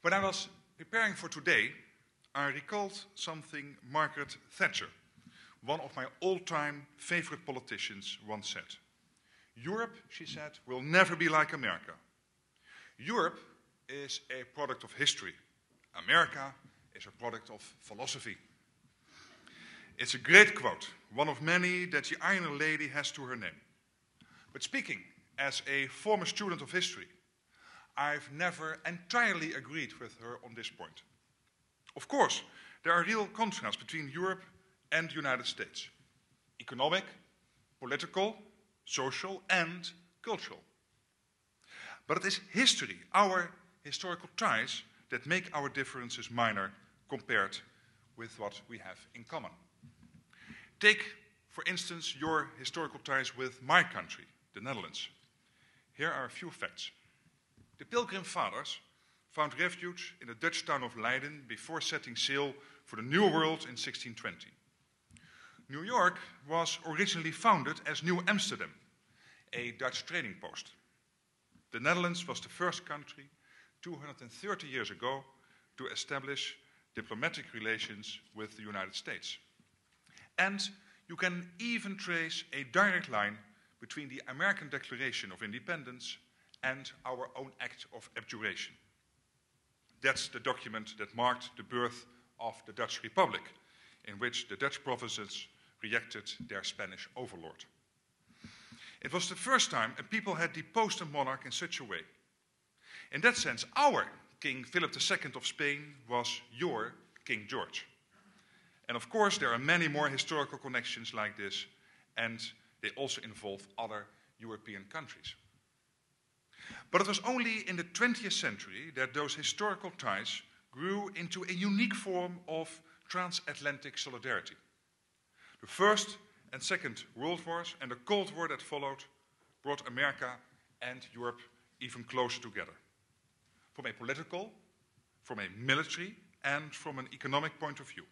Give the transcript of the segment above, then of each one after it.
When I was preparing for today, I recalled something Margaret Thatcher, one of my all-time favorite politicians, once said. Europe, she said, will never be like America. Europe is a product of history. America is a product of philosophy. It's a great quote, one of many that the Iron Lady has to her name. But speaking as a former student of history, I've never entirely agreed with her on this point. Of course, there are real contrasts between Europe and the United States. Economic, political, social, and cultural. But it is history, our historical ties, that make our differences minor compared with what we have in common. Take, for instance, your historical ties with my country, the Netherlands. Here are a few facts. The Pilgrim Fathers found refuge in the Dutch town of Leiden before setting sail for the New World in 1620. New York was originally founded as New Amsterdam, a Dutch trading post. The Netherlands was the first country 230 years ago to establish diplomatic relations with the United States. And you can even trace a direct line between the American Declaration of Independence and our own Act of Abjuration. That's the document that marked the birth of the Dutch Republic, in which the Dutch provinces rejected their Spanish overlord. It was the first time a people had deposed a monarch in such a way. In that sense, our King Philip II of Spain was your King George. And of course, there are many more historical connections like this, and they also involve other European countries. But it was only in the 20th century that those historical ties grew into a unique form of transatlantic solidarity. The First and Second World Wars and the Cold War that followed brought America and Europe even closer together. From a political, from a military, and from an economic point of view,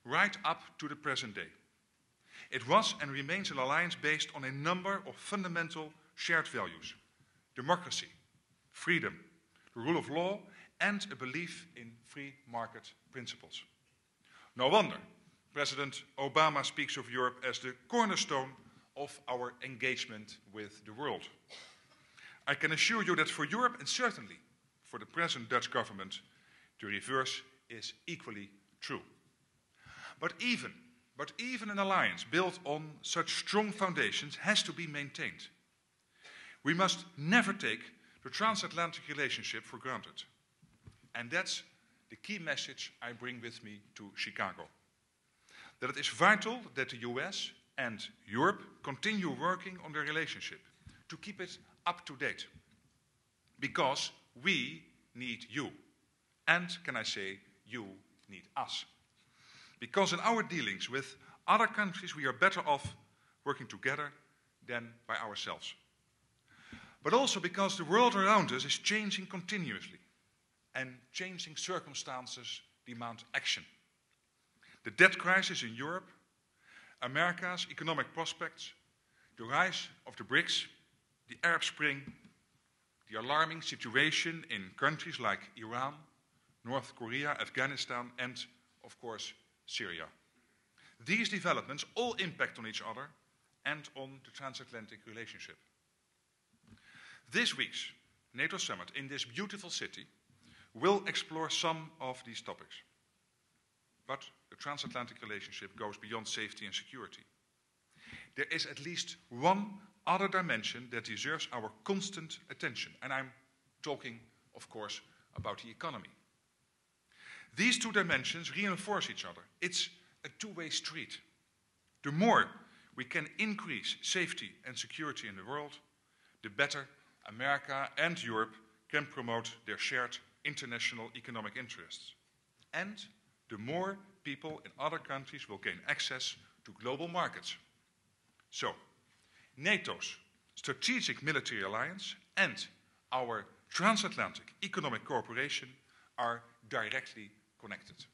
right up to the present day. It was and remains an alliance based on a number of fundamental shared values: democracy, freedom, the rule of law, and a belief in free market principles. No wonder President Obama speaks of Europe as the cornerstone of our engagement with the world. I can assure you that for Europe, and certainly for the present Dutch government, the reverse is equally true. But even an alliance built on such strong foundations has to be maintained. We must never take the transatlantic relationship for granted. And that's the key message I bring with me to Chicago. That it is vital that the US and Europe continue working on their relationship to keep it up to date. Because we need you. And, can I say, you need us. Because in our dealings with other countries, we are better off working together than by ourselves. But also because the world around us is changing continuously, and changing circumstances demand action. The debt crisis in Europe, America's economic prospects, the rise of the BRICS, the Arab Spring, the alarming situation in countries like Iran, North Korea, Afghanistan, and, of course, Syria. These developments all impact on each other and on the transatlantic relationship. This week's NATO summit in this beautiful city will explore some of these topics. But the transatlantic relationship goes beyond safety and security. There is at least one other dimension that deserves our constant attention, and I'm talking, of course, about the economy. These two dimensions reinforce each other. It's a two-way street. The more we can increase safety and security in the world, the better America and Europe can promote their shared international economic interests. And the more people in other countries will gain access to global markets. So, NATO's strategic military alliance and our transatlantic economic cooperation are directly connected.